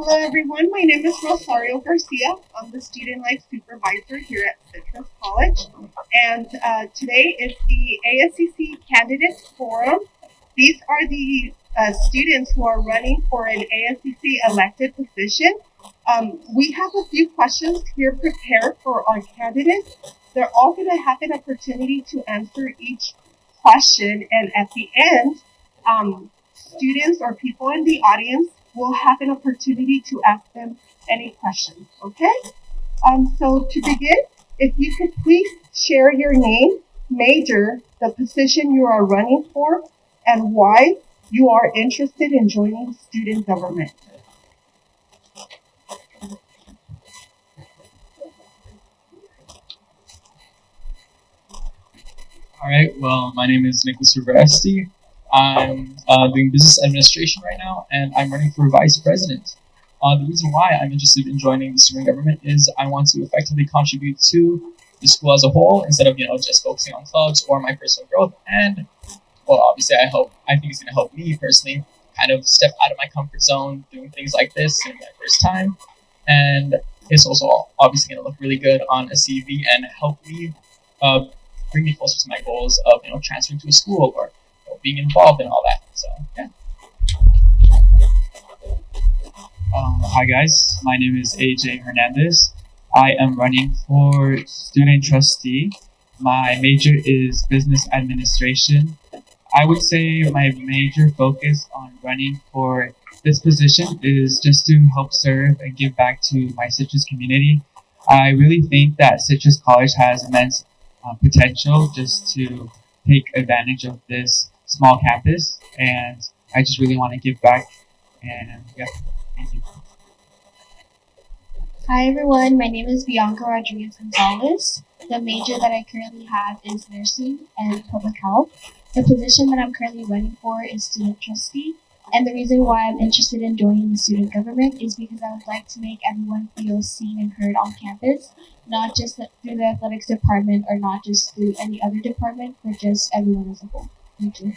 Hello everyone, my name is Rosario Garcia. I'm the Student Life Supervisor here at Citrus College. And today is the ASCC Candidates Forum. These are the students who are running for an ASCC elected position. We have a few questions here prepared for our candidates. They're all going to have an opportunity to answer each question, and at the end, students or people in the audience will have an opportunity to ask them any questions, okay? So to begin, if you could please share your name, major, the position you are running for, and why you are interested in joining student government. All right. Well, my name is Nicolas. I'm doing business administration right now, and I'm running for vice president. The reason why I'm interested in joining the student government is I want to effectively contribute to the school as a whole instead of just focusing on clubs or my personal growth. And well, obviously, I think it's going to help me personally kind of step out of my comfort zone doing things like this in my first time, and it's also obviously going to look really good on a CV and help me bring me closer to my goals of transferring to a school or being involved in all that. So yeah. Hi guys, my name is AJ Hernandez. I am running for student trustee. My major is business administration. I would say my major focus on running for this position is just to help serve and give back to my Citrus community. I really think that Citrus College has immense potential just to take advantage of this small campus, and I just really want to give back. And yeah, thank you. Hi everyone, my name is Bianca Gonzalez. The major that I currently have is nursing and public health. The position that I'm currently running for is student trustee. And the reason why I'm interested in joining the student government is because I would like to make everyone feel seen and heard on campus, not just through the athletics department or not just through any other department, but just everyone as a whole. Thank you.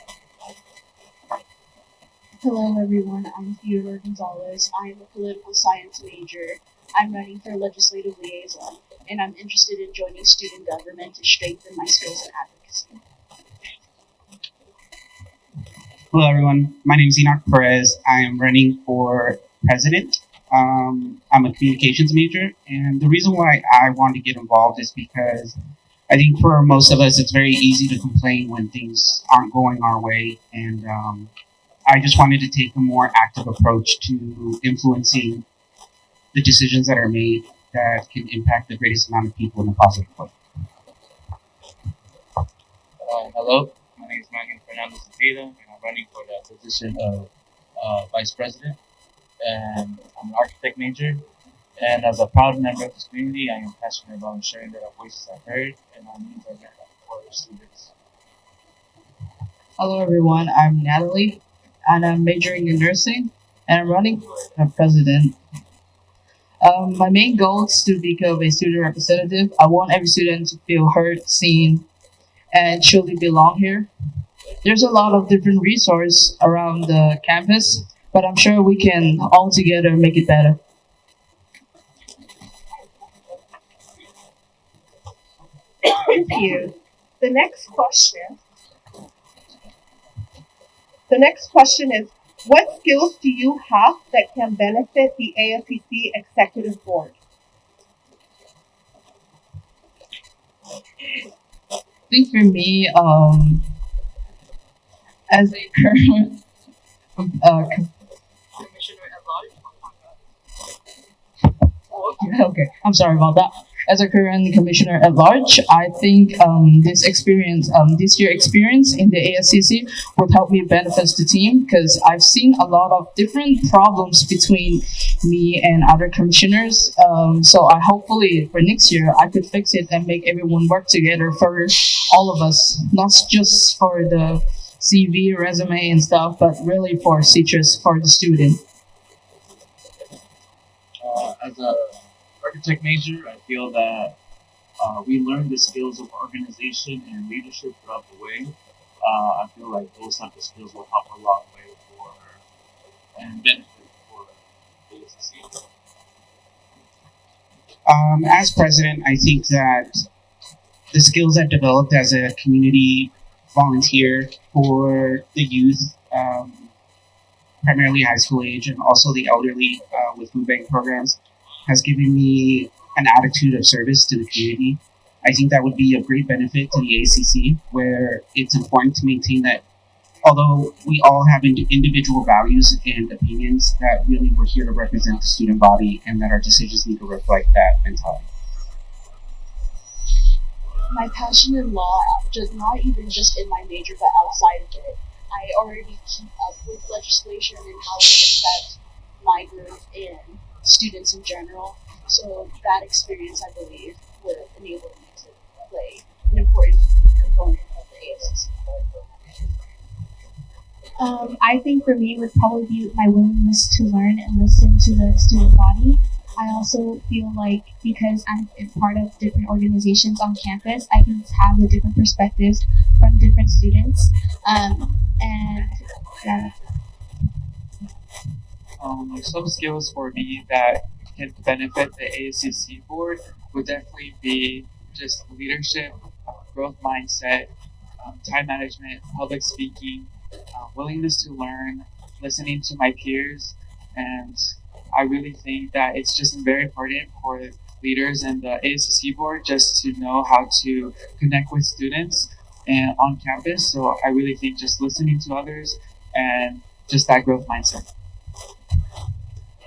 Hello everyone, I'm Theodore Gonzalez. I am a political science major. I'm running for legislative liaison, and I'm interested in joining student government to strengthen my skills in advocacy. Hello everyone, my name is Henoch Perez. I am running for president. I'm a communications major, and the reason why I want to get involved is because I think for most of us it's very easy to complain when things aren't going our way, and I just wanted to take a more active approach to influencing the decisions that are made that can impact the greatest amount of people in a positive way. Hello, my name is Manuel Fernando Zepeda, and I'm running for the position of vice president. And I'm an architect major. And as a proud member of this community, I am passionate about ensuring that our voices are heard and our needs are met for our students. Hello everyone, I'm Natalie, and I'm majoring in nursing, and I'm running for president. My main goal is to become a student representative. I want every student to feel heard, seen, and truly belong here. There's a lot of different resources around the campus, but I'm sure we can all together make it better. Thank you. The next question is, what skills do you have that can benefit the ASCC Executive Board? I think for me, as a current commissioner at large. Okay, I'm sorry about that. As a current commissioner at large, I think this year experience in the ASCC would help me benefit the team because I've seen a lot of different problems between me and other commissioners. So I hopefully for next year I could fix it and make everyone work together for all of us, not just for the CV, resume, and stuff, but really for Citrus, for the student. As a architect major, I feel that we learn the skills of organization and leadership throughout the way. I feel like those type of skills will help a long way for and benefit for the ASCC. As president, I think that the skills I've developed as a community volunteer for the youth, primarily high school age, and also the elderly with food bank programs, has given me an attitude of service to the community. I think that would be of great benefit to the ACC, where it's important to maintain that although we all have individual values and opinions, that really we're here to represent the student body and that our decisions need to reflect that mentality. My passion in law, just not even just in my major, but outside of it, I already keep up with legislation and how it affects my group and students in general. So that experience, I believe, would enable me to play an important component of the ASCC. I think for me it would probably be my willingness to learn and listen to the student body. I also feel like because I'm a part of different organizations on campus, I can have the different perspectives from different students. And yeah. Some skills for me that can benefit the ASCC board would definitely be just leadership, growth mindset, time management, public speaking, willingness to learn, listening to my peers, and I really think that it's just very important for leaders and the ASCC board just to know how to connect with students and on campus. So I really think just listening to others and just that growth mindset.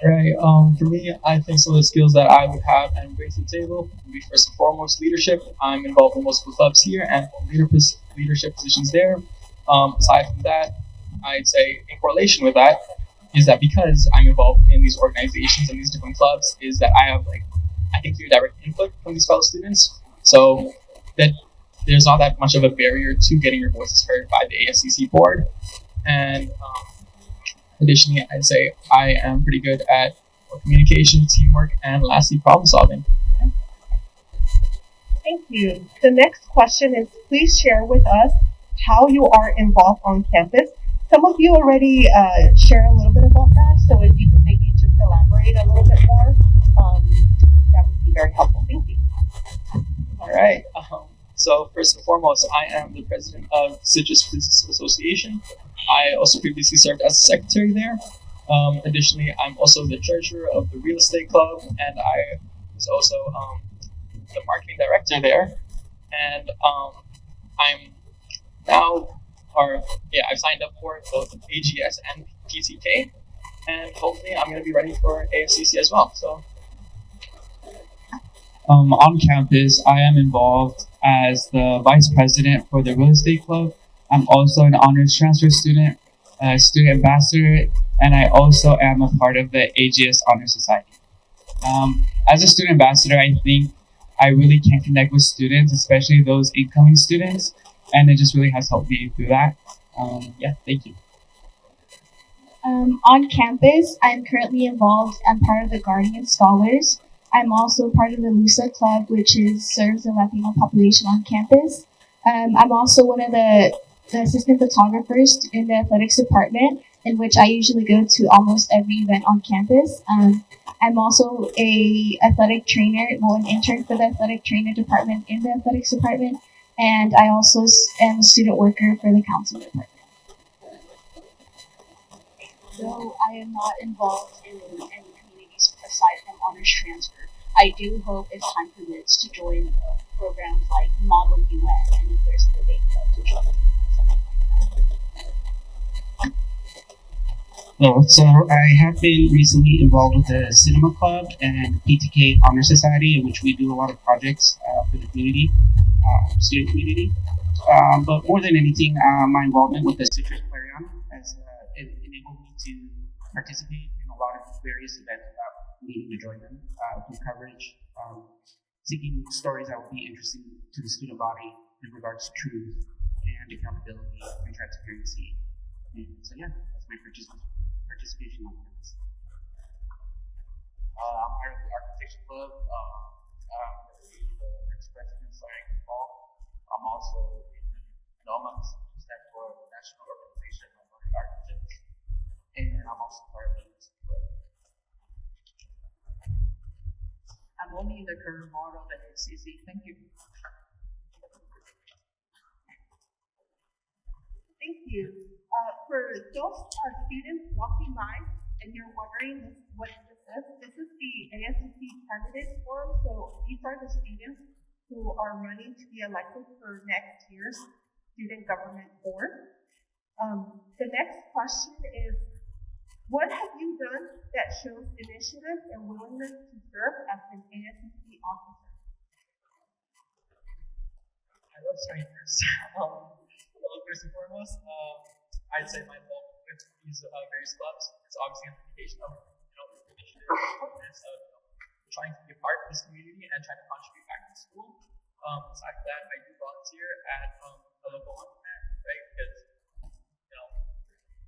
Right. For me, I think some of the skills that I would have and bring to the table would be first and foremost leadership. I'm involved in multiple clubs here and leadership positions there. Aside from that, I'd say in correlation with that is that because I'm involved in these organizations and these different clubs, is that I have I can hear direct input from these fellow students. So that there's not that much of a barrier to getting your voices heard by the ASCC board. And additionally, I'd say I am pretty good at communication, teamwork, and lastly, problem solving. Thank you. The next question is, please share with us how you are involved on campus. Some of you already share a little bit about that, so if you could maybe just elaborate a little bit more, that would be very helpful. Thank you. All right. So first and foremost, I am the president of Citrus Business Association. I also previously served as a secretary there. Additionally, I'm also the treasurer of the real estate club, and I was also the marketing director there. And I'm now, I've signed up for both AGS and PTK, and hopefully I'm going to be running for AFCC as well. So, on campus, I am involved as the vice president for the real estate club. I'm also an honors transfer student, student ambassador, and I also am a part of the AGS Honor Society. As a student ambassador, I think I really can connect with students, especially those incoming students, and it just really has helped me through that. Thank you. On campus, I'm currently involved. I'm part of the Guardian Scholars. I'm also part of the LUSA Club, which serves the Latino population on campus. I'm also one of the assistant photographers in the athletics department, in which I usually go to almost every event on campus. I'm also an athletic trainer, an intern for the athletic trainer department in the athletics department, and I also am a student worker for the counseling department. Though I am not involved in any communities aside from honors transfer, I do hope, if time permits, to join programs like Model UN, and if there's a debate club, to join something like that. So I have been recently involved with the Cinema Club and PTK Honor Society, in which we do a lot of projects for the community, student community. But more than anything, my involvement with the Citrus Clarion has enabled me to participate in a lot of various events without needing to join them, through coverage, seeking stories that would be interesting to the student body in regards to truth and accountability and transparency. And so that's my participation on campus. I'm part of the architecture club. I'm the next president starting in the fall. I'm also in NOMA, stand for the National Organization of Modern Architects, and I'm also part of the music club. I'm only in the current board of the ASCC. Thank you. Thank you. For those students walking by and you're wondering what this is the ASCC Candidates Forum. So these are the students who are running to be elected for next year's Student Government Board. The next question is, what have you done that shows initiative and willingness to serve as an ASCC officer? I love starting first. Well, first and foremost, I'd say my involvement with these various clubs is obviously an indication of initiative, willingness of trying to be a part of this community and trying to contribute back to the school. Aside from that, I do volunteer at a local laundromat, right? Because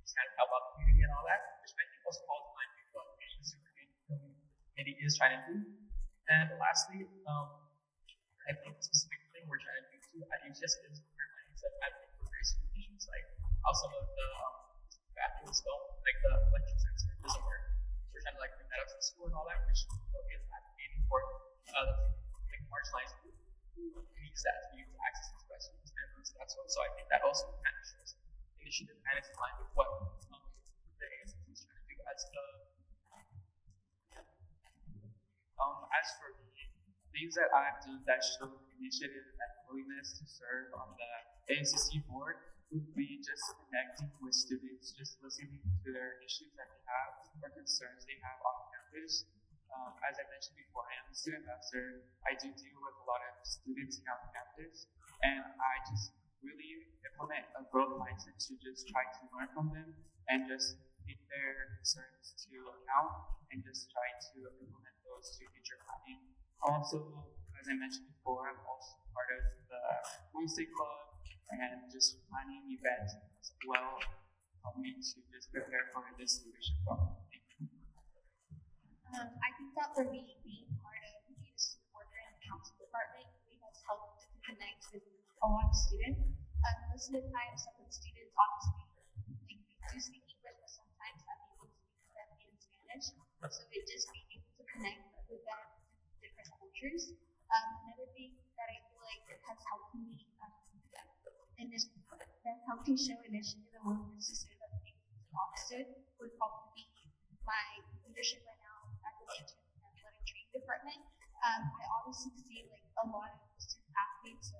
just kind of help out the community and all that, which I think also falls in line with what the super committee is trying to do. And lastly, I think the specific thing we're trying to do too at HSS is reminding us that for various conditions, like how some of the bathrooms don't, like the electric sensor doesn't work. So we're trying to bring that up to the school and all that, which is advocating for marginalized group who needs that to be able to access these restrooms and rooms of that sort. So I think that also kind of shows initiative and it's in line with what the ASCC is trying to do as as for me, things that I've done that show initiative and willingness to serve on the ASCC board would be just connecting with students, just listening to their issues that they have or concerns they have on campus. As I mentioned before, I am a student ambassador. I do deal with a lot of students on campus, and I just really implement a growth mindset to just try to learn from them and just take their concerns to account and just try to implement those to future planning. Also, as I mentioned before, I'm also part of the Wednesday Club and just planning events as well help me to just prepare for this leadership role. I think that for me, being part of the student worker in the council department really has helped to connect with a lot of students. Most of the time, some of the students honestly we do speak English, but sometimes I'm able to speak to them in Spanish. So it just being able to connect with them in different cultures. Another thing that I feel like has helped me that helped me show initiative and willingness to serve as an officer would probably be my leadership right now at the teaching and athletic training department. I honestly see a lot of student athletes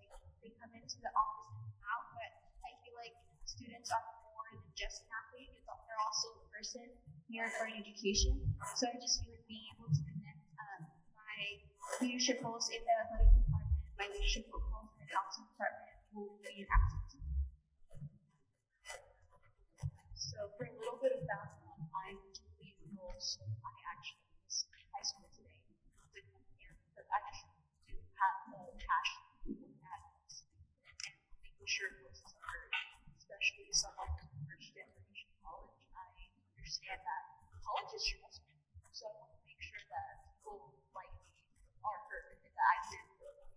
they come into the office and out, but I feel like students are more than just an athlete. They're also a person here for an education. So I just feel like being able to connect my leadership roles in the athletic department, my leadership roles in the council department will be an asset to me. So for a little bit of background, I'm lead role, so I actually was in high school today with one year, but I just do have a passion for athletes and making sure this is occurred, especially someone from first generation college. I understand that college is stressful, so I want to make sure that people like me are heard and that I stand for them.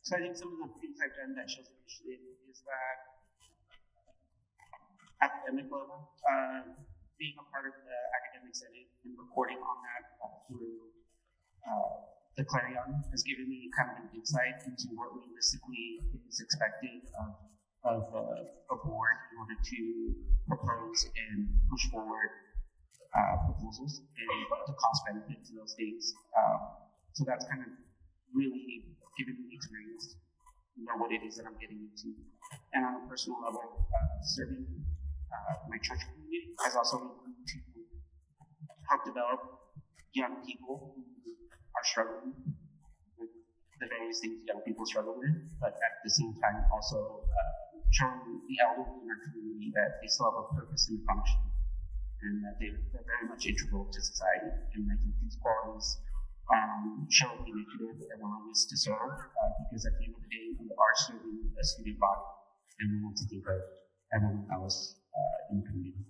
So I think some of the things I've done that shows initiative is that academic level, being a part of the academic senate and reporting on that through the Clarion has given me kind of an insight into what realistically is expected of a board in order to propose and push forward proposals and the cost benefit to those things. So that's kind of really given me experience to know what it is that I'm getting into. And on a personal level, serving my church community has also been to help develop young people who are struggling with the various things young people struggle with, but at the same time also showing the elderly in our community that they still have a purpose and function and that they're very much integral to society. And I think these qualities show initiative and willingness to serve because at the end of the day, we are serving a student body and we want to think of everyone else in the community.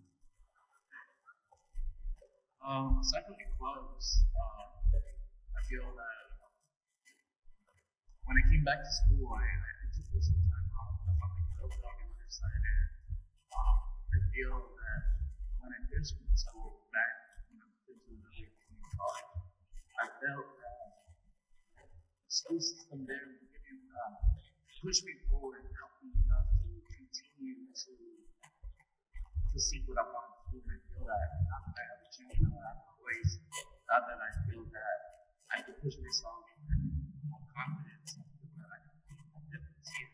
So I really close. I feel that when I came back to school, I took some time off. I felt like I was on the other side, and I feel that when I finished with school back into the community college, I felt that the school system there didn't push me forward and help me enough to continue to see what I want to do. And I feel that now that I have a chance, now that I have a place, now that I feel that I can push myself with more confidence, I feel that I can definitely see it.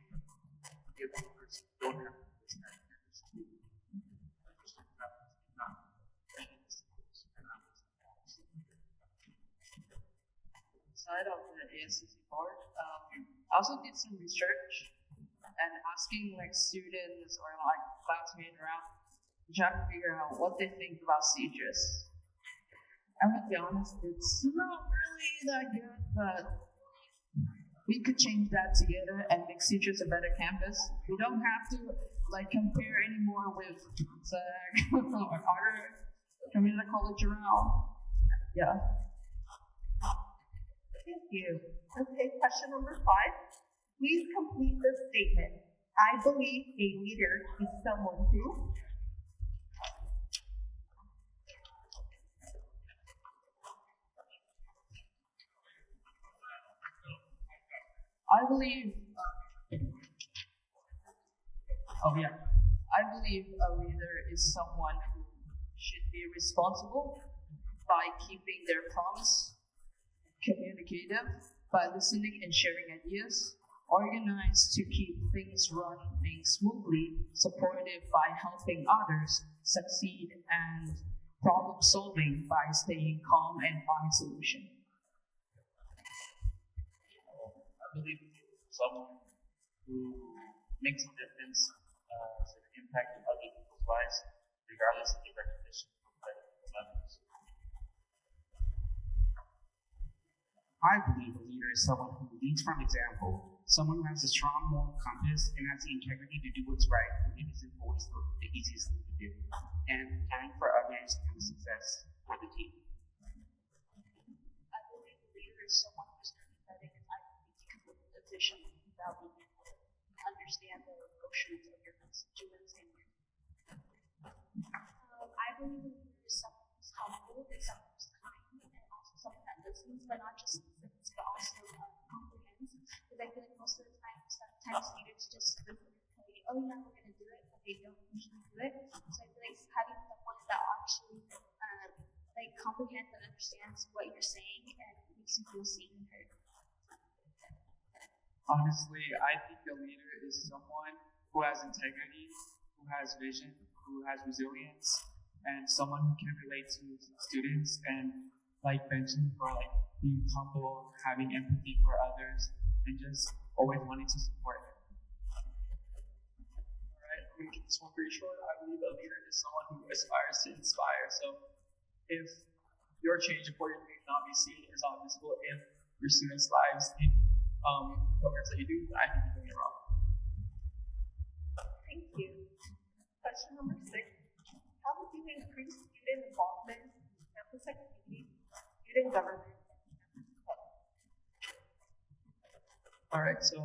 Give the person don't have to understand that it's true. I just think that it's not. Side of the ASCC board, I also did some research and asking like students or like classmates around, trying to figure out what they think about sieges. I'm gonna be honest, it's not really that good, but we could change that together and make Sieges a better campus. We don't have to like compare anymore with Zag or other community college around. Yeah. Thank you. Okay, question number 5. Please complete the statement. I believe a leader is someone who. I believe a leader is someone who should be responsible by keeping their promise, communicative by listening and sharing ideas, organized to keep things running smoothly, supportive by helping others succeed, and problem solving by staying calm and find solution. I believe someone who makes a difference has an impact on other people's lives, regardless of the recognition from others. I believe a leader is someone who leads from example, someone who has a strong moral compass and has the integrity to do what's right when it isn't always the easiest thing to do, and caring for others and the success for the team. I believe a leader is someone who's empathetic and efficient without being able to understand the emotions of your constituents and your. I believe a leader is someone who's humble, and someone who's kind, and also someone that listens, but not just listens, but also comprehends. Because I feel like most of the time, sometimes leaders just listen and tell you, oh yeah, we're gonna do it, but they don't usually do it. So I feel like having someone that actually like comprehends and understands what you're saying and makes you feel seen and heard. Honestly, I think a leader is someone who has integrity, who has vision, who has resilience, and someone who can relate to students and like mentioned for like being humble, having empathy for others, and just always wanting to support. Alright, I'm gonna keep this one pretty short. I believe a leader is someone who aspires to inspire. So if your change accordingly cannot be seen is not visible in your students' lives in programs that you do, I think you're doing it wrong. Thank you. Question number 6. How would you increase student involvement in campus activities, student government, and campus club? Alright, so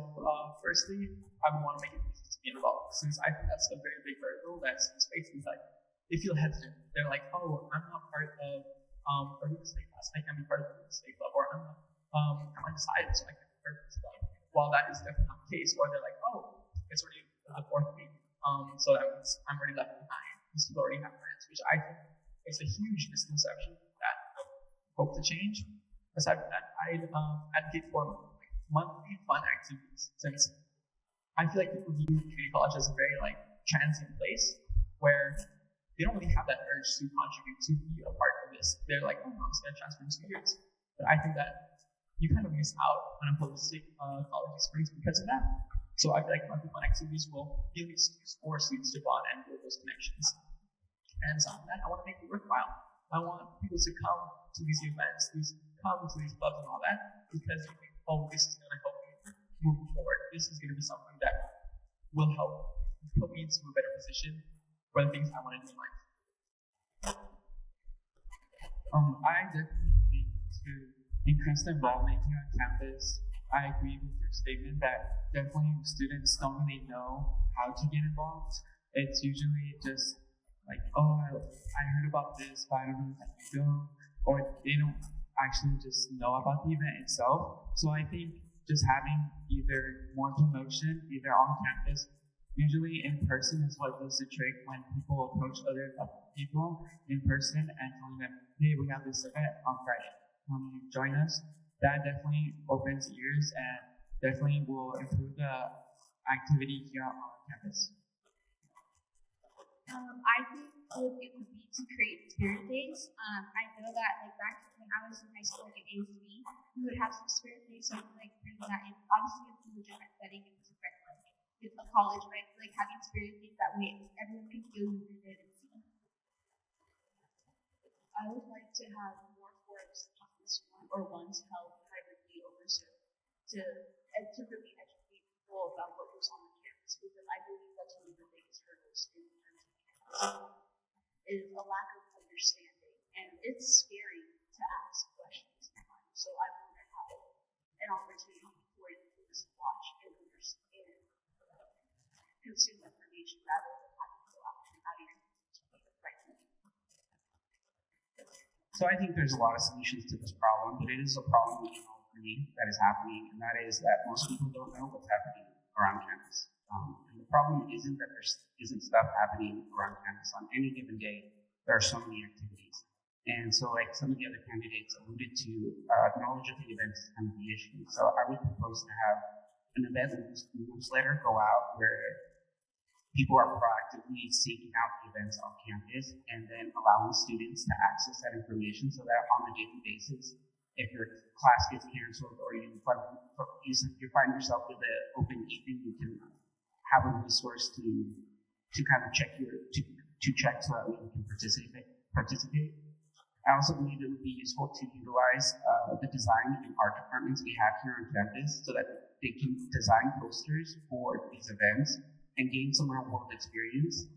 firstly, I would want to make it easy to be involved, since I think that's a very big hurdle that students face. Is like, they feel hesitant. They're like, oh, I'm not part of a real estate class, I can't be part of the real estate club, or I'm undecided, so I can't be part of this club. While that is definitely not the case, or they're like, oh, it's already the 4th week, so that means I'm already left behind. These people already have friends, which I think is a huge misconception that I hope to change. Aside from that, I'd advocate for monthly fun activities, since I feel like people view community college as a very transient place where they don't really have that urge to contribute, to be a part of this. They're like, oh, I'm just going to transfer in 2 years. But I think that you kind of miss out on a holistic college experience because of that. So I feel like monthly fun activities will be an excuse for students to bond and build those connections. And so that, I want to make it worthwhile. I want people to come to these events, come to these clubs and all that, because they think, oh, this is going to help me move forward. This is going to be something that will help put me into a better position for the things I want to do in life. I definitely think to increase the involvement here on campus, I agree with your statement that definitely students don't really know how to get involved. It's usually just like, oh, I I heard about this, but I don't know if I can go, or they don't actually just know about the event itself. So I think just having either more promotion, either on campus, usually in person is what does the trick when people approach other people in person and telling them, hey, we have this event on Friday, join us. That definitely opens ears and definitely will improve the activity here on campus. I think it would be to create spirit days. I know that like back when I was in high school, like at ASB, we would have some spirit days, so I feel like bringing that in. Obviously, it's a different setting, it's different like it's a college, but I feel like having spirit days that way, everyone can feel included and seen. I would like to have more forums on this one or ones held privately over Zoom to really educate people about what goes on campus, because I believe that's one of the biggest hurdles in terms of is a lack of understanding, and it's scary to ask questions sometimes. So I want to have an opportunity for you to just watch and understand, consume information rather than having to go out and out your right now. So I think there's a lot of solutions to this problem, but it is a problem we can all agree that is happening, and that is that most people don't know what's happening around campus. And the problem isn't that there isn't stuff happening around campus on any given day. There are so many activities. And so like some of the other candidates alluded to, knowledge of the events is kind of the issue. So I would propose to have an event newsletter go out where people are proactively seeking out the events on campus and then allowing students to access that information so that on a daily basis, if your class gets canceled or you find yourself with an open evening, you can have a resource to kind of check to check so that you can participate. I also believe it would be useful to utilize the design and art departments we have here on campus so that they can design posters for these events and gain some real world experience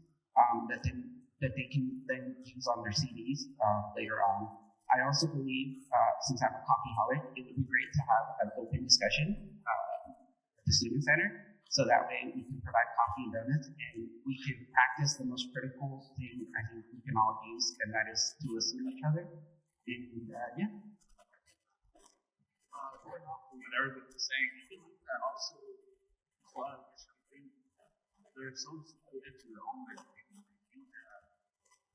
that they can then use on their CDs later on. I also believe, since I'm a coffeeholic, it would be great to have an open discussion at the Student Center, so that way we can provide coffee and donuts, and we can practice the most critical thing I think we can all use, and that is to listen to each other. And yeah. Going off of what everybody was saying, I think that also clubs, I think they're so screwed into their own education. I think that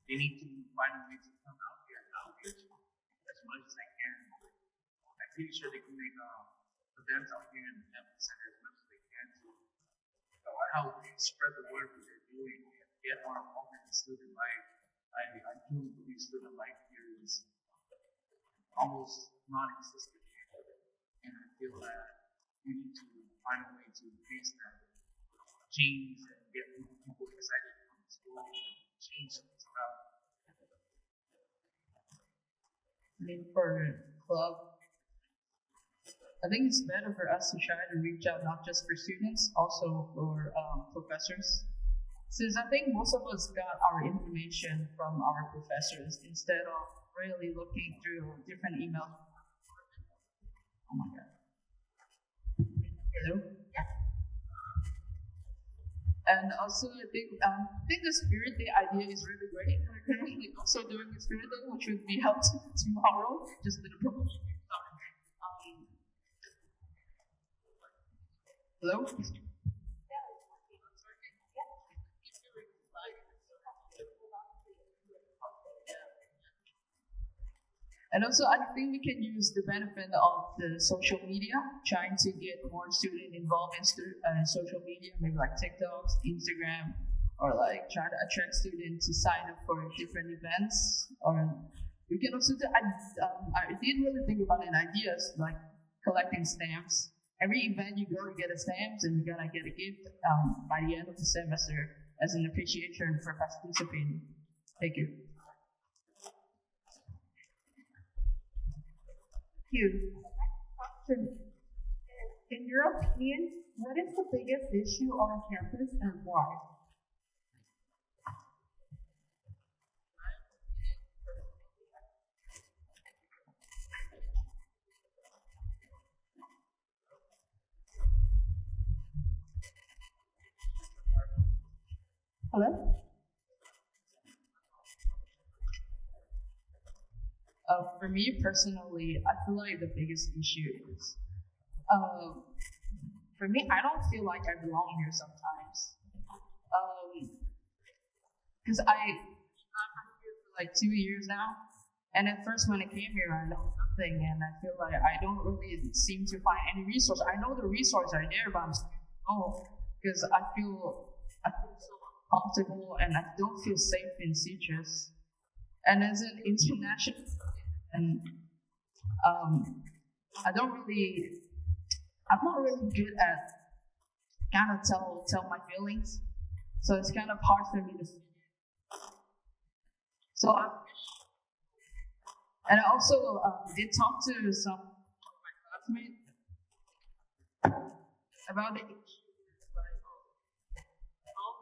they need to find a way to come out here and outreach as much as they can. I'm pretty sure they can make events out here in the campus center as much as they can to help spread the word what they're doing and get more involvement in student life. I truly believe student life here is almost non-existent, and I feel that we need to find a way to increase that change and get people excited to come to school and change things around. I mean, for club, I think it's better for us to try to reach out not just for students, also for professors. Since I think most of us got our information from our professors instead of really looking through different emails. Oh my God. Hello? Yeah. And also, I think the Spirit Day idea is really great. We're currently also doing a Spirit Day, which will be held tomorrow, just the promotion. Hello? And also, I think we can use the benefit of the social media, trying to get more students involved in social media, maybe like TikToks, Instagram, or like try to attract students to sign up for different events. Or we can also do, I didn't really think about an idea like collecting stamps. Every event you go, you get a stamp, and you're gonna get a gift by the end of the semester as an appreciation for participating. Thank you. You. In your opinion, what is the biggest issue on campus and why? Hello? For me personally, I feel like the biggest issue is, for me, I don't feel like I belong here sometimes. Because I'm here for like 2 years now, and at first when I came here, I know nothing, and I feel like I don't really seem to find any resource. I know the resources are there, but I'm still because I feel so uncomfortable and I don't feel safe in Citrus. And as an international, and I'm not really good at kind of tell my feelings, so it's kind of hard for me to. So and I also did talk to some of my classmates about the issue, like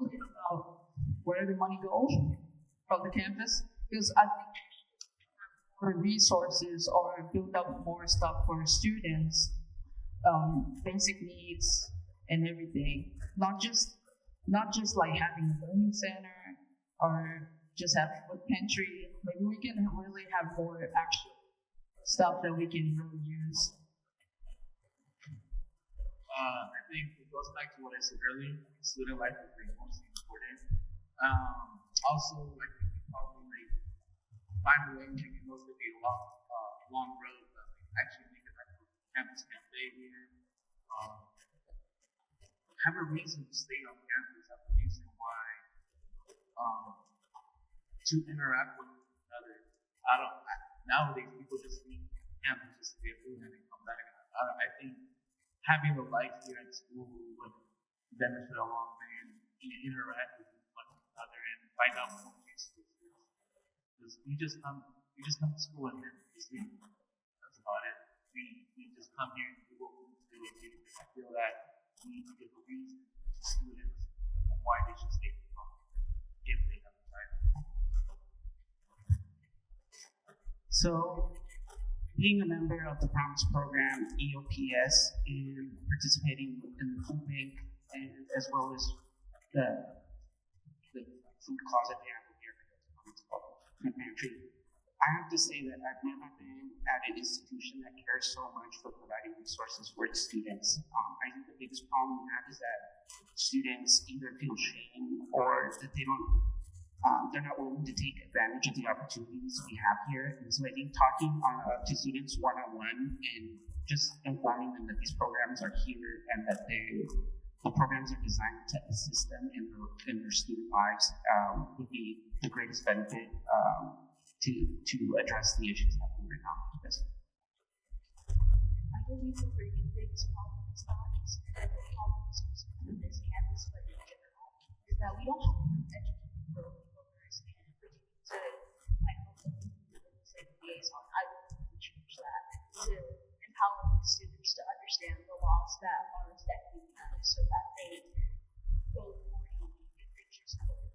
about where the money goes from the campus, because I think more resources or build up more stuff for students, basic needs and everything. Not just like having a learning center or just have food pantry. Maybe we can really have more actual stuff that we can really use. I think it goes back to what I said earlier. Student life is the most important. Also, I think we probably find a way, maybe it was going to be a long road, but actually make it like a campus cafe here. Have a reason to stay on campus, have a reason why to interact with one another. Nowadays people just leave campus just to get food and then come back. I think having a life here at school would benefit a long way and interact with one another and find out more resources. Because we just come to school and then just leave. That's about it. We just come here and do what we do. I feel that we need to give a reason to students on why they should stay for if they have the time. So, being a member of the Promise Program, EOPS, and participating in the food bank, and as well as the food closet they have here, food pantry, I have to say that I've never been at an institution that cares so much for providing resources for its students. I think the biggest problem we have is that students either feel shame or that they're not willing to take advantage of the opportunities we have here. And so I think talking to students one-on-one and just informing them that these programs are here and that the programs are designed to assist them in their student lives would be the greatest benefit to address the issues happening right now. Yes. I believe the biggest problem is not just the problems with this campus, but in general, is that we don't have enough educated workers and to liaison. I would change that to empower the students to understand the laws that are affecting them so that they go accordingly and reach their goals.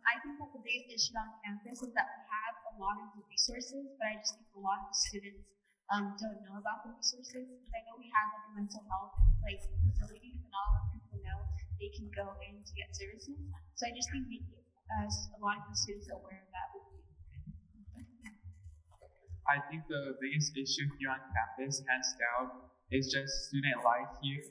I think that the biggest issue on campus is that we have a lot of the resources, but I just think a lot of the students don't know about the resources. I know we have like a mental health facility, and all of people know they can go in to get services. So I just think making a lot of the students aware of that would be important. I think the biggest issue here on campus, hands down, is just student life here,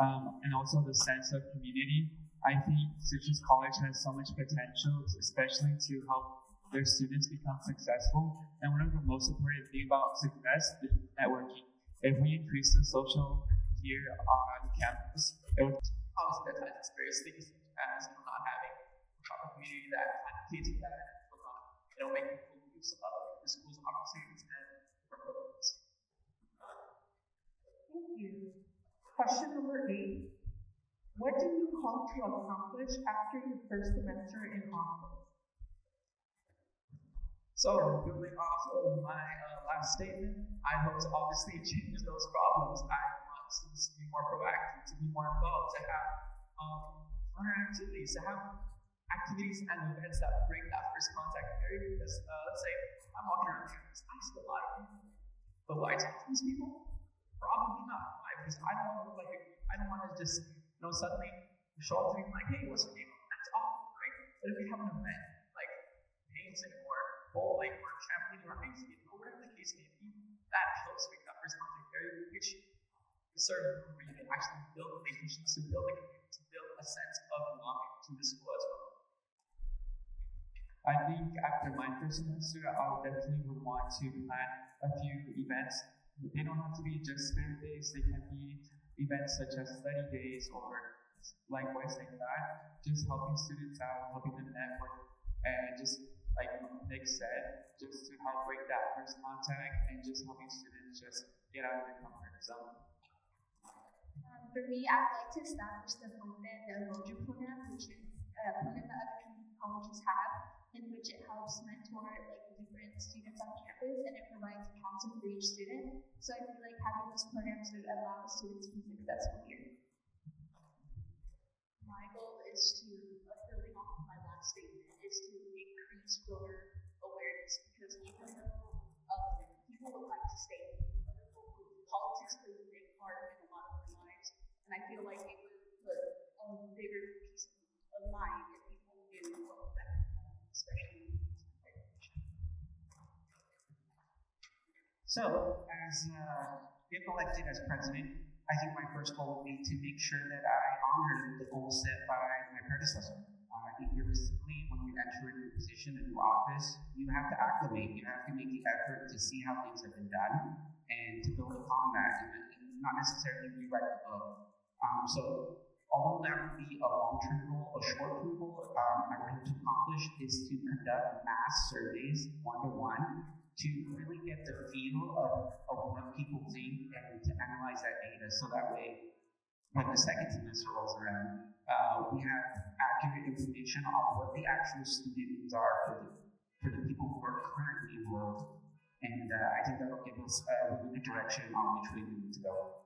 and also the sense of community. I think Citrus College has so much potential, especially to help their students become successful. And one of the most important things about success is networking. If we increase the social here on campus, it would obviously that has various things as not having a community that advocates for that and making full use of the school's opportunities and programs. Thank you. Question number 8. What do you hope to accomplish after your first semester in office? So, building off of my last statement, I hope to obviously change those problems. I want students to be more proactive, to be more involved, to have fun activities, to have activities and events that bring that first contact period. Because let's say I'm walking around campus, I see a lot of people, but will I talk to these people? Probably not. Why? Because I don't want to look like I don't want to just suddenly show up to me like, hey, what's your name? That's awful, right? But if we have an event like, hey, in Singapore, bowling or trampoline or ice skating or whatever the case may be, that helps make that first contact very efficient. You start where you can actually build relationships, to build a community, to build a sense of belonging to the school as well. I think after my first semester, I definitely would want to plan a few events. They don't have to be just spirit days, they can be events such as study days or likewise like that. Just helping students out, helping them network, and just like Nick said, just to help break that first contact and just helping students just get out of their comfort zone. For me, I'd like to establish the Roger program, which is a program that other community colleges have, in which it helps mentor like different students on campus, and it provides counsel for each student. So I feel like having this program would allow students to be successful here. My goal is to, building off of my last statement, is to increase voter awareness, because even though people would like to stay politics plays a big part in a lot of their lives, and I feel like it would put a bigger piece of mind if people knew what that meant, especially So, as if elected as president, I think my first goal would be to make sure that I honor the goals set by my predecessor. I think realistically, when you enter a new position, a new office, you have to acclimate. You have to make the effort to see how things have been done and to build upon that, and not necessarily rewrite the book. So, although that would be a long-term goal, a short-term goal I would hope to accomplish is to conduct mass surveys one-to-one to really get the feel of what people think and to analyze that data, so that way when the second semester rolls around, we have accurate information on what the actual student needs are for the people who are currently enrolled. And I think that'll give us a really good direction on which way we need to go.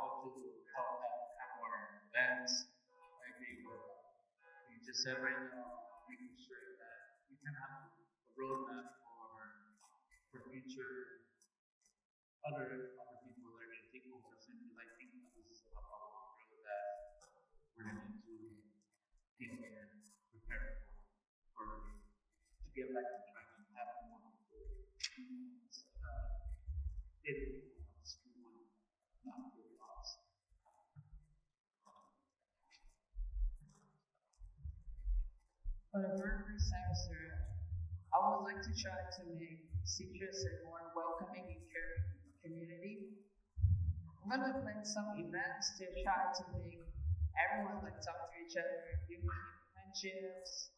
Hopefully will help have more events. I agree with what you just said right now, making sure that we can have a roadmap for future other people that are going to take over, simply like thinking this is a long road that we're going to need to think and prepare for to get back on track and have more people on the school and not really lost. For the very first semester, I would like to try to make Citrus a more welcoming and caring community. I'm gonna plan some events to try to make everyone like talk to each other, build friendships,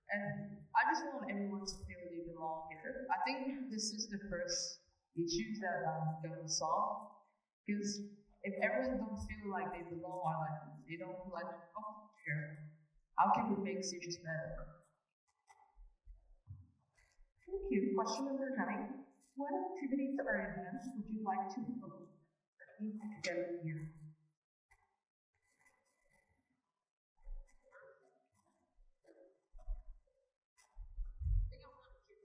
and I just want everyone to feel they belong here. I think this is the first issue that I'm gonna solve, because if everyone don't feel like they belong or like they don't feel like they're comfortable here, how can we make Citrus better? Thank you. Question number 9. What activities or events would you like to promote together here?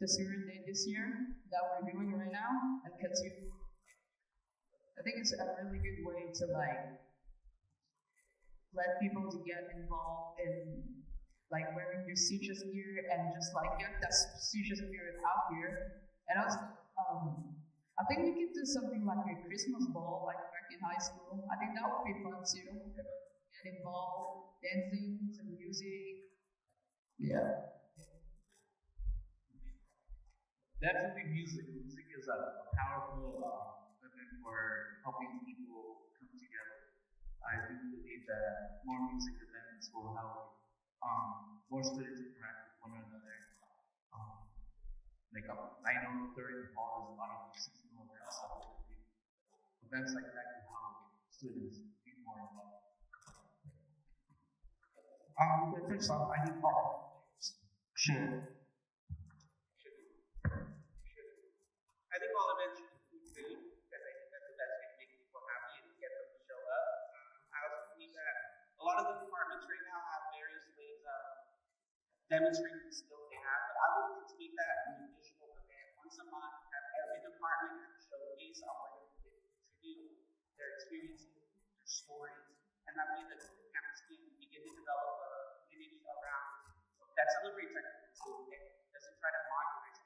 The spirit day this year that we're doing right now, and continue. I think it's a really good way to like let people to get involved in like wearing your Citrus gear and just like get that Citrus spirit out here. And also, I think we could do something like a Christmas ball, like back in high school. I think that would be fun too. Get involved, dancing, some music. Yeah. Definitely music. Music is a powerful weapon for helping people come together. I do believe that more music events will help more students interact with one another. I know during the fall there's a lot of seasonal events. Events like that can help students be more involved. First off, I think all should. I think all events should include food, because I think that's the best way to make people happy and get them to show up. I also believe that a lot of the departments right now have various ways of demonstrating the skills they have, but I would continue that in an additional event once a month, have every department have a showcase on what they can contribute, their experiences, their stories, and that way the campus can begin to develop a community around that celebrates our Does it try to modernize?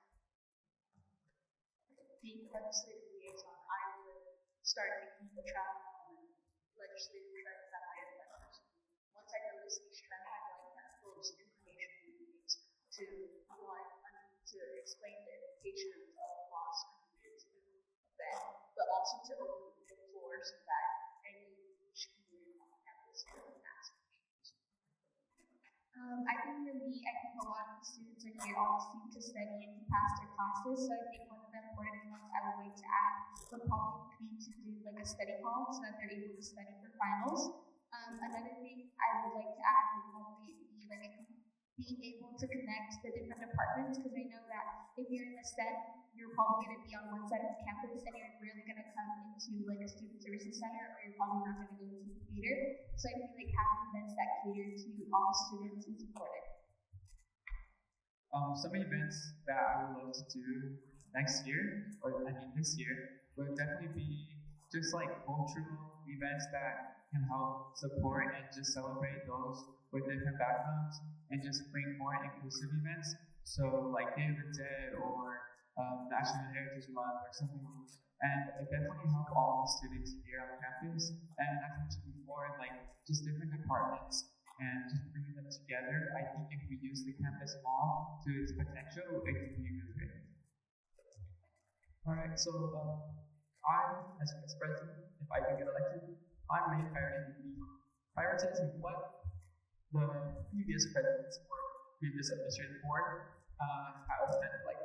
Being legislative liaison, I would start making the track on legislative trends that I affect personally. Once I notice these trends, I like that close information meetings to to explain the implications of laws coming into effect, but also to open the floor so that any community on campus can ask questions. I think for me, I think a lot of the students are here obviously to study and to pass their classes. So I think one of the important things I would like to add would probably be to do like a study hall so that they're able to study for finals. Another thing I would like to add would probably be like being able to connect the different departments, because I know that if you're in the STEM, you're probably going to be on one side of the campus and you're really going to come into like a student services center, or you're probably not going to go into the theater. So I feel like having events that cater to all students is important. Some events that I would love to do next year, or I mean this year, would definitely be just like cultural events that can help support and just celebrate those with different backgrounds, and just bring more inclusive events. So like Day of the Dead or National Heritage Month or something like that. And it definitely help all the students here on campus. And as I mentioned before, like just different departments and just bringing them together. I think if we use the campus mall to its potential, it can be really great. All right, so I, as vice president, if I do get elected, my main priority would be prioritizing what the previous presidents or previous administrative board have kind of like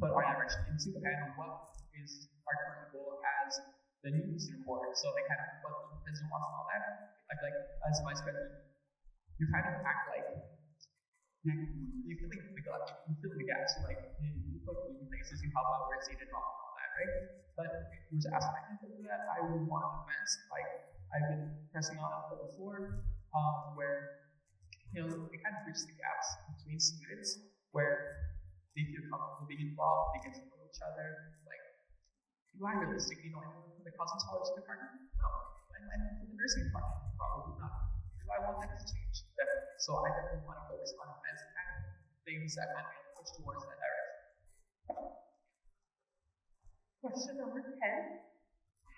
put our direction into, and what is our current goal as the new student board. So like kind of what the president wants and all that. Like as a vice president, you kind of act like you fill the gaps. So like you put new places, you help out where it's needed and all that, right? But if you were to ask my input for that, I would want events like I've been pressing on before, where it kind of bridges the gaps between students, where they feel comfortable being involved, they get to know each other. Like, do I realistically know anyone from the cosmetology department? No. Am I from the nursing department? Probably not. Do I want that to change? Definitely. So I definitely want to focus on events and things that kind of push towards that direction. Question number 10.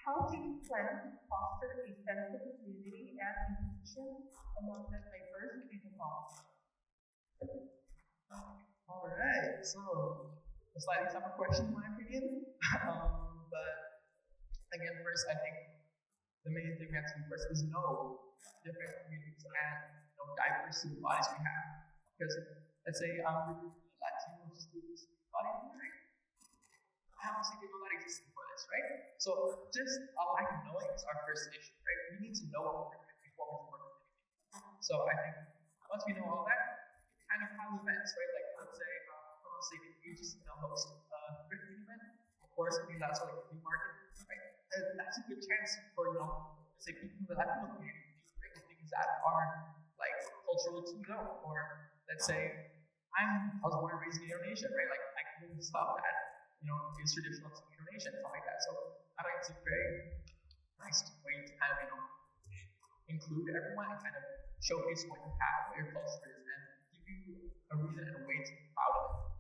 How do you plan to foster a sense of community and inclusion among the diverse student body? All right, so a slightly tougher question in my opinion, but again, first I think the main thing we have to do first is know different communities and diverse student bodies we have. Because let's say I'm Latino students body, right? I haven't seen people that exist before this, right? So just a lack of knowing is our first issue, right? We need to know what we're doing before we work with anything. So I think once we know all that, kind of have events, right? Like let's say, if you just host a thrifting event, or something that's like a flea market, right? And that's a good chance for say people that have no community, right? Things that are like cultural to know, or let's say I was born and raised in Indonesia, right? Like I can do stuff that is traditional to Indonesia and stuff like that. So I think it's a very nice way to kind of include everyone and kind of showcase what you have, what your culture is, and give you a reason and a way to be proud of it.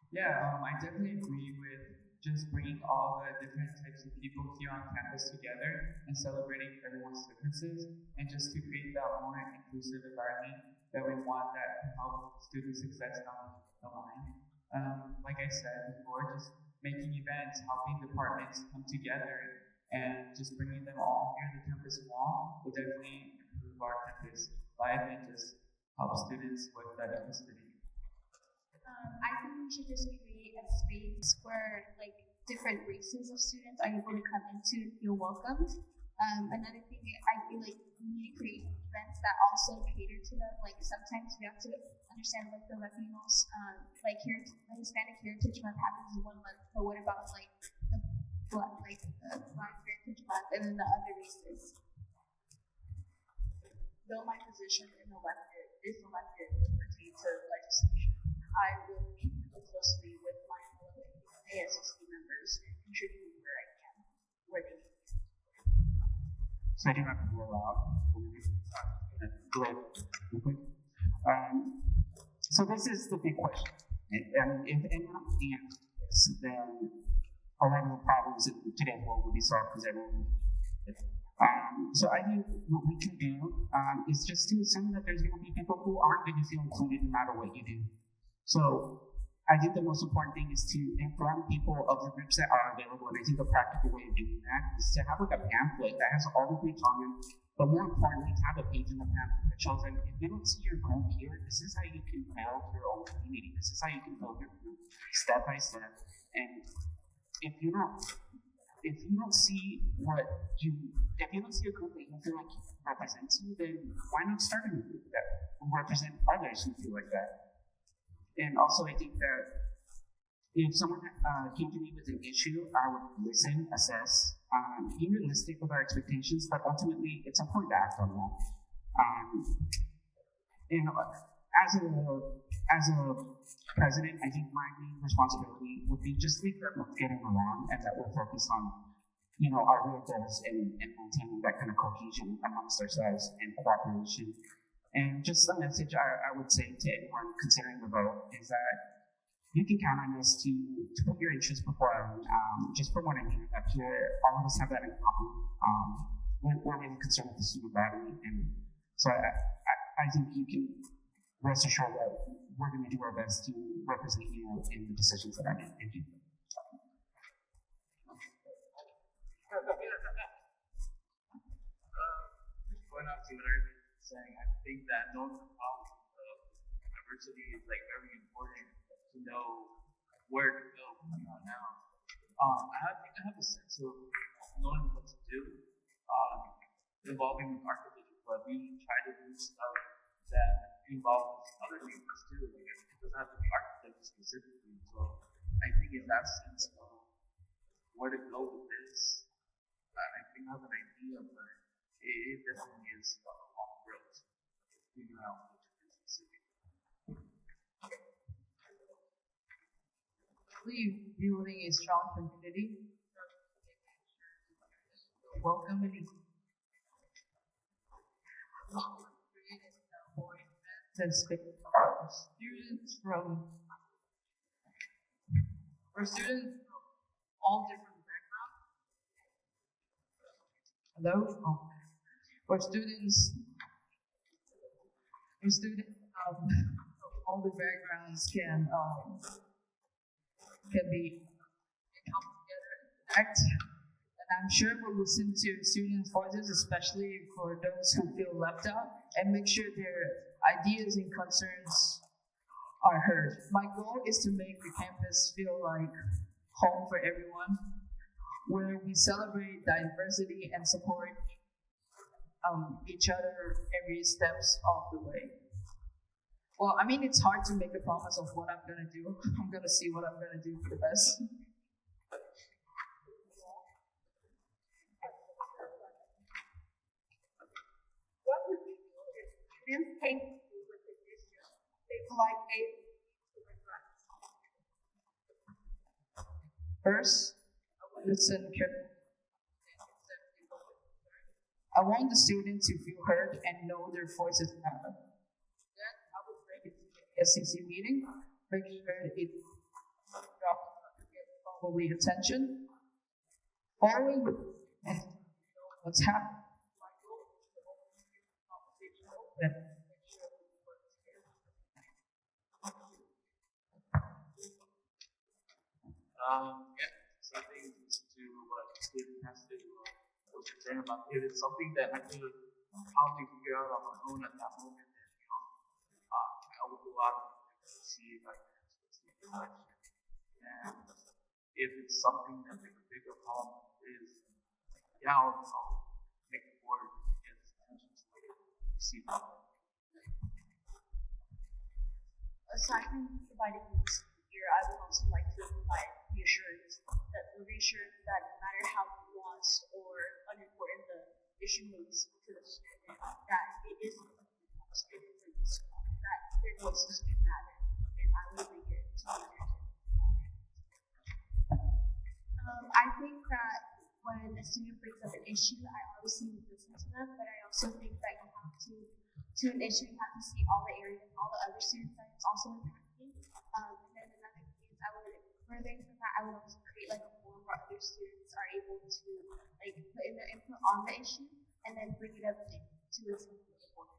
Yeah, I definitely agree with just bringing all the different types of people here on campus together and celebrating everyone's differences, and just to create that more inclusive environment that we want that can help student success down the line. Like I said before, just making events, helping departments come together, and just bringing them all near the campus wall will definitely improve our campus life and just help students with that inclusivity. I think we should just create a space where like different races of students are able to come into and feel welcomed. Another thing I feel like we need to create events that also cater to them. Like sometimes we have to understand like the Latinos, like here Hispanic Heritage Month happens in 1 month, but what about like the Black Heritage Month and then the other races? Though my position is elected would pertain to legislation, I will meet closely with my fellow ASCC members and contribute where I can, where they need. So I do have to roll out. Go real quick. So this is the big question. And if anyone can't this, then a lot of the problems in today's world will be solved because everyone. So I think what we can do is just to assume that there's going to be people who aren't going to feel included no matter what you do. So I think the most important thing is to inform people of the groups that are available, and I think a practical way of doing that is to have like a pamphlet that has all the groups on it, but more importantly, to have a page in the pamphlet that shows them if you don't see your group here, this is how you can build your own community. This is how you can build your group step by step. And if you don't see if you don't see a group that you feel like represents you, then why not start a group that will represent others who feel like that? And also, I think that if someone came to me with an issue, I would listen, assess, be realistic with our expectations, but ultimately, it's important to act on that. And as a president, I think my main responsibility would be just to make sure we're getting along and that we're focused on, our real goals and maintaining that kind of cohesion amongst ourselves and cooperation. And just the message I would say to anyone considering the vote is that you can count on us to put your interests before our own. Just from what I'm hearing up here, all of us have that in common. We're really concerned with the student body, and so I think you can rest assured that we're going to do our best to represent you in the decisions that are made. Thank you. Going off to what I've been saying, I think that knowing the problems of diversity is like very important to know where to go now. I think I have a sense of knowing what to do, involving with architecture, but we try to do stuff that involves other things too. Like it doesn't have to be architecture specifically. So I think in that sense of where to go with this, I think I have an idea, but it definitely is a long road to figure out what to do specifically. Building a strong community, welcome and and space for students from all different backgrounds. Hello? For students of all the backgrounds can be come together and act. And I'm sure we'll listen to students' voices, especially for those who feel left out, and make sure their ideas and concerns are heard. My goal is to make the campus feel like home for everyone, where we celebrate diversity and support each other every steps of the way. Well, I mean, it's hard to make a promise of what I'm gonna do. I'm gonna see what I'm gonna do for the best. What would you do if students came to you with an issue they would like ASCC to address? First, I would listen carefully. I want the students to feel heard and know their voices matter. Then I would bring it to the ASCC meeting, make sure it gets probably attention. Following and what's happening. My goal is to keep the conversation open. Something to what student has to what you're saying about it is something that I could probably figure out on my own at that moment. And I would go out and see if I can switch the direction. And if it's something that the bigger problem is, I'll make the board get attention to it to see that. Aside from providing this here, I would also like to provide reassurance that no matter how nuanced or unimportant the issue may seem to the student, that it is that their voices do matter, and I will make it to understand. I think that when a student brings up an issue, I obviously listen to them, but I also think that you have to to an issue, you have to see all the areas, all the other students that it's also impacting. And then another thing is I would further from that, I would also create like a forum where other students are able to like put in their input on the issue and then bring it up to the school board.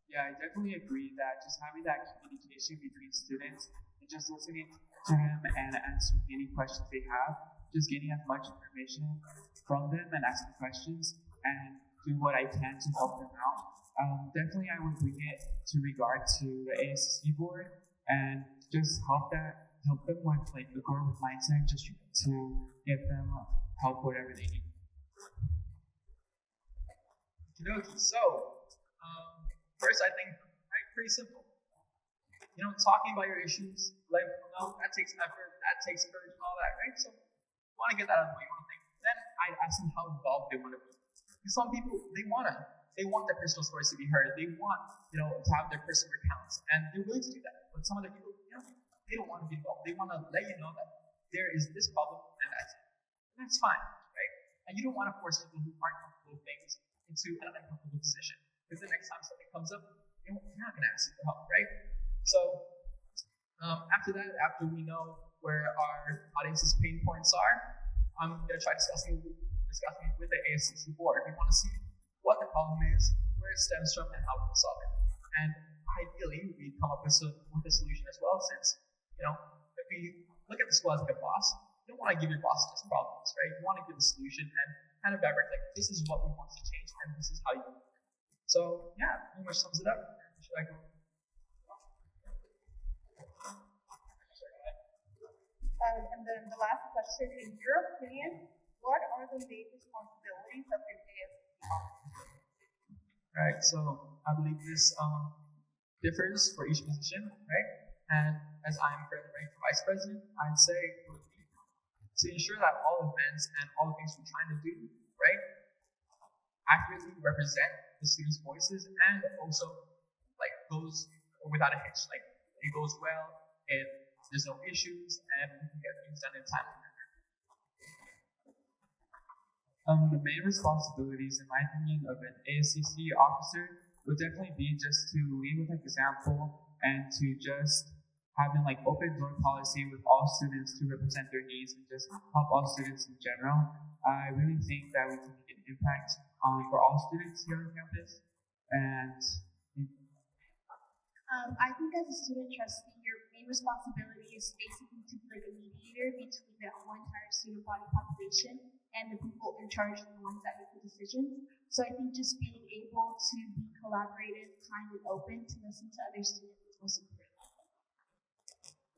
Yeah, I definitely agree that just having that communication between students and just listening to them and answering any questions they have, just getting as much information from them and asking questions and do what I can to help them out. Definitely, I would bring it to regard to the ASCC board and just help them with like the growth mindset, just to give them help whatever they need. Okay, so first, I think pretty simple. Talking about your issues, that takes effort, that takes courage, and all that, right? So, you want to get that out of the way, one thing. Then I ask them how involved they want to be. Because some people, they want their personal stories to be heard. They want, to have their personal accounts, and they're willing to do that. But some other people, they don't want to be involved. They want to let you know that there is this problem, and that's it. And that's fine, right? And you don't want to force people who aren't comfortable with things into an uncomfortable position. Because the next time something comes up, you're not going to ask for help, right? So after that, after we know where our audience's pain points are, I'm going to try discussing it with the ASCC board. We want to see what the problem is, where it stems from, and how we can solve it. And ideally, we come up with a solution as well, since, if we look at the school as like a boss, you don't want to give your boss just problems, right? You want to give a solution and kind of direct, like, this is what we want to change, and this is how you do it. So, yeah, pretty much sums it up. Should I go? And then the last question, in your opinion, what are the main responsibilities of an ASCC officer? Right, so I believe this differs for each position, right? And as I'm currently running for vice president, I'd say to ensure that all events and all the things we're trying to do, right, accurately represent the students' voices and also like goes without a hitch, like it goes well, and there's no issues, and we can get things done in time. The main responsibilities, in my opinion, of an ASCC officer would definitely be just to lead with an example and to just having like open door policy with all students to represent their needs and just help all students in general. I really think that we can make an impact for all students here on campus. And I think as a student trustee, your main responsibility is basically to be like a mediator between the whole entire student body population and the people in charge and the ones that make the decisions. So I think just being able to be collaborative, kind, and open to listen to other students is most important.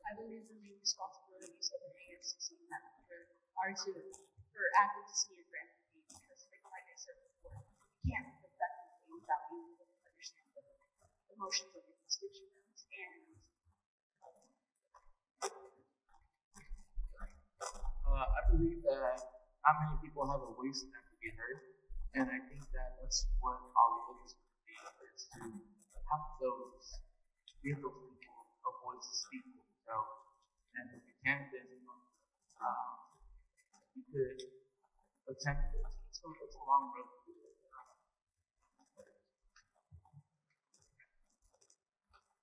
I believe the main responsibilities of an ASCC member are for advocacy and grant because, like I said before, you can't effectively without being able to understand the emotions of your constituents and I believe that not many people have a voice that can be heard, and I think that that's what our role is going to be, is to have give those people a voice to speak for themselves. And if you can, then you could attempt it. So it's a long road to do it.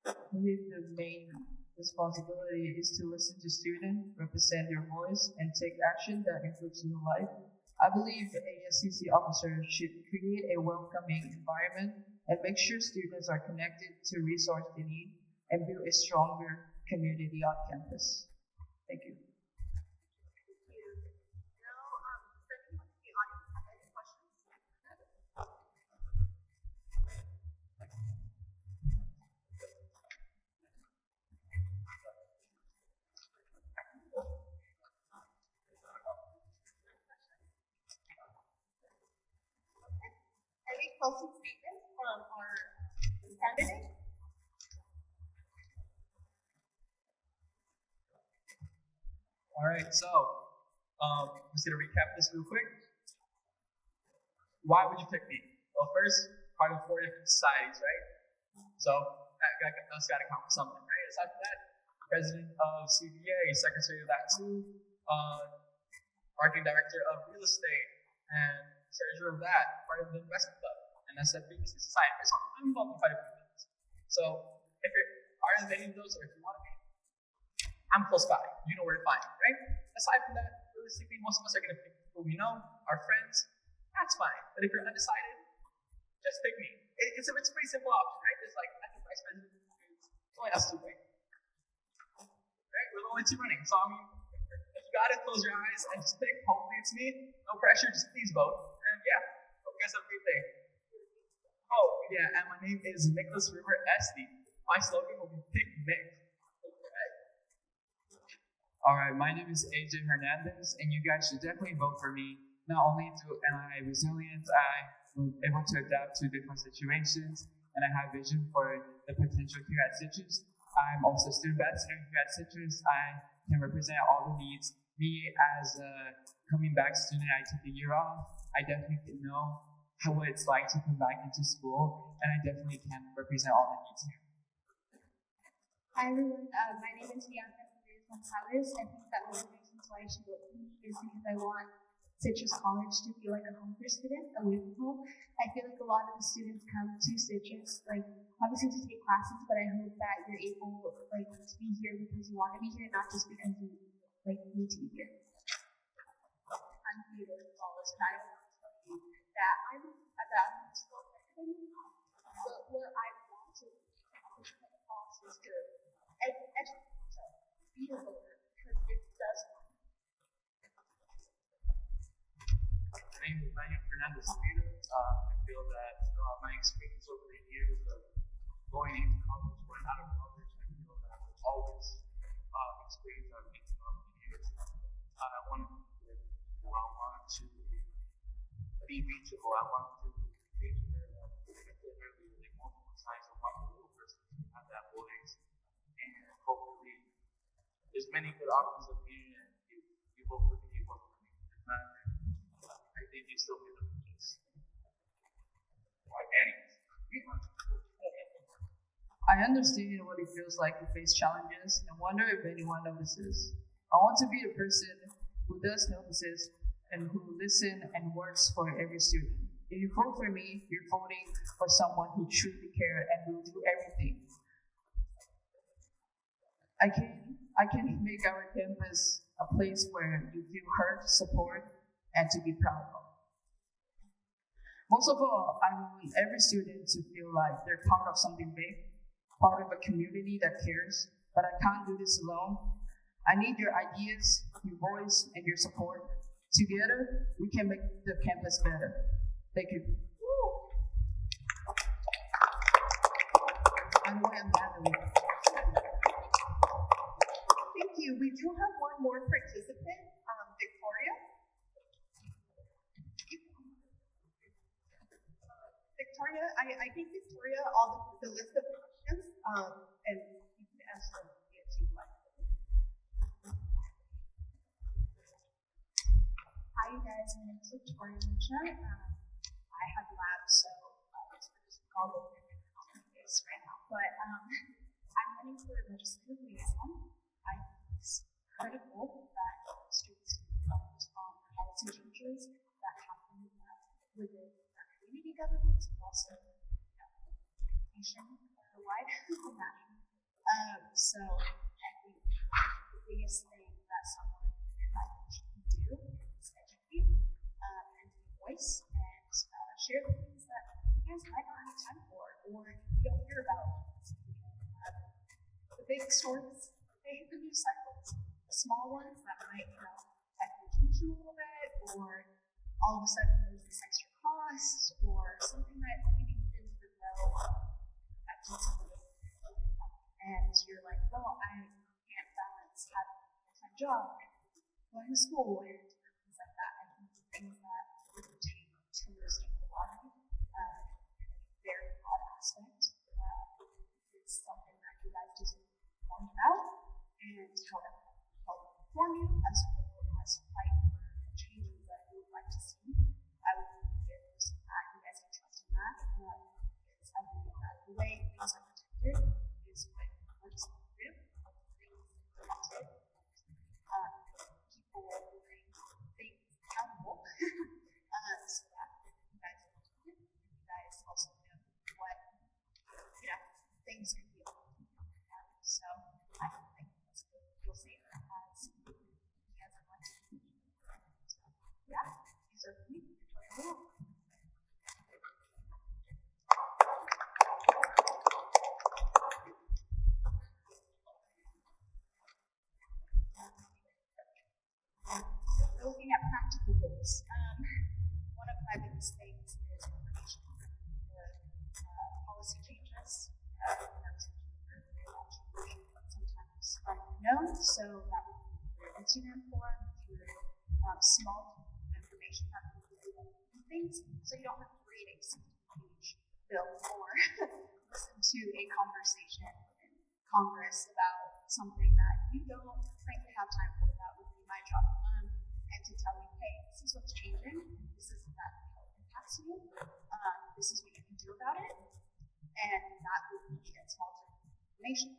I believe the main responsibility is to listen to students, represent their voice, and take action that improves their life. I believe the ASCC officer should create a welcoming environment and make sure students are connected to resources they need and build a stronger community on campus. Thank you. Any closing statements from our candidates? All right, so I'm just gonna recap this real quick. Why would you pick me? Well, first, part of 4 different societies, right? So that's got to count for something, right? Aside from that, president of CBA, secretary of that too, marketing director of real estate, and treasurer of that, part of the investment club. And as a big society, so I'm involved in quite a few things. So if you are in any of those, or if you want to be, I'm close by. You know where to find me, right? Aside from that, realistically, most of us are going to pick people we know, our friends. That's fine. But if you're undecided, just pick me. It's a pretty simple option, right? It's like, I think vice president is only us two, right? Right? We're the only two running. So, I mean, if you got to close your eyes and just pick, hopefully it's me. No pressure, just please vote. And yeah, hope you guys have a great day. Oh, yeah, and my name is Nicolas Estey. My slogan will be Pick Nick. Alright, my name is AJ Hernandez, and you guys should definitely vote for me. Not only am I resilient, I'm able to adapt to different situations, and I have vision for the potential here at Citrus. I'm also a student ambassador here at Citrus. I can represent all the needs. Me, as a coming back student, I took a year off. I definitely know what it's like to come back into school, and I definitely can represent all the needs here. Hi everyone, my name is Bianca. Gonzalez. I think that one of the reasons why I should vote for me is because I want Citrus College to feel like a home for students, away from home. I feel like a lot of the students come to Citrus, like, obviously to take classes, but I hope that you're able, like, to be here because you want to be here, not just because you, like, need to be here. I'm Theodore Gonzalez, and I want to tell you that I'm a school academy, but what I want to accomplish in the box is to educate myself. Be a voter, because it does matter. My name is Manuel Fernando. I feel that my experience over the years of going into college, going out of college, I feel that all this experience I've been through over the years, I want to be reachable. I want to be reachable. I want to reach where I said earlier, like multiple times, I want the little person to have that voice, and hopefully there's many good options up here, and you vote for me, you vote for me. I think you still get the piece. I understand what it feels like to face challenges and wonder if anyone notices. I want to be a person who does notices and who listens and works for every student. If you vote for me, you're voting for someone who truly cares and will do everything. I can make our campus a place where you feel heard, support, and to be proud of. Most of all, I want every student to feel like they're part of something big, part of a community that cares, but I can't do this alone. I need your ideas, your voice, and your support. Together, we can make the campus better. Thank you. Manuel and Natalie. Thank you. We do have one more participant, Victoria. Victoria, I think Victoria, all the list of questions, and you can answer them if you like. Hi, you guys. My name is Victoria Mucha. I have labs, so it's just called this right now. But I'm running for legislative liaison. I think it's critical that students be focused on policy changes that happen within our community governments, but also education wide national. So I think the biggest thing that someone in my position can do is educate and be a voice and share the things that you guys might not have time for or you don't hear about. The big stories, they hit the news cycles. The small ones that might, affect the teach you a little bit, or all of a sudden there's this extra cost, or something that maybe you didn't even know affected somebody. And you're like, well, I can't balance having a full-time job, going to school, and things like that. I think the things that would take to understand the law, very broad aspect, is something that you guys just informed about, and help inform you as well as fight for changes that you would like to see. I would give this that you guys can trust in that, because I believe that the way things are protected is what legislative things protected. People holding things accountable, so that you guys are protected, and you guys So that would be through Instagram forum, through small information that we do things, so you don't have to read a 60-page bill or listen to a conversation in Congress about something that you don't frankly have time for. That would be my job, and to tell you, hey, this is what's changing, this is how it impacts you, this is what you can do about it, and that would be a small information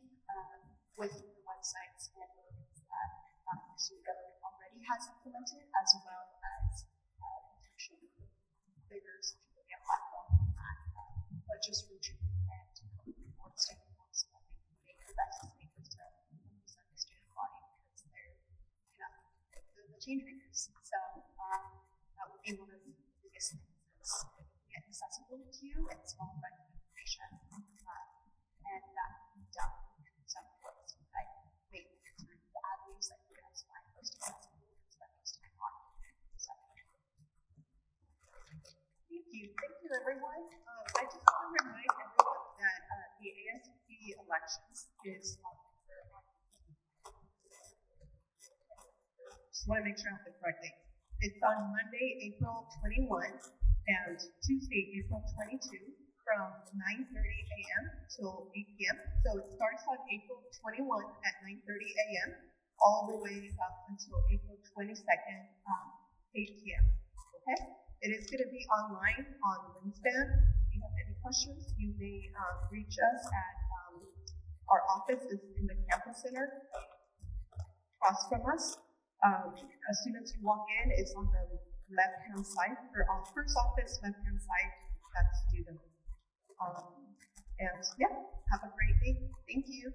with the websites and things that the student government already has implemented, as well as potentially bigger social media platform on that, but just reaching and more standpoint so that we can make the best decisions to represent the student body, because they're, the change makers. So that would be one of the biggest things, is get accessible to you and small information, and that can be done in some ways. Like maybe through the avenues that you guys find most accessible and spend most time on. So, Thank you everyone. I just want to remind everyone that the ASCC elections is on. Just want to make sure I have the correct date. It's on Monday, April 21, and Tuesday, April 22, from 9:30 a.m. till 8 p.m. So it starts on April 21 at 9:30 a.m. all the way up until April 22nd, 8 p.m. Okay? It is going to be online on Wingspan. If you have any questions, you may reach us at our office is in the campus center across from us. As soon as you walk in, it's on the left-hand side, or on first office, left-hand side, that's student. And yeah, have a great day. Thank you.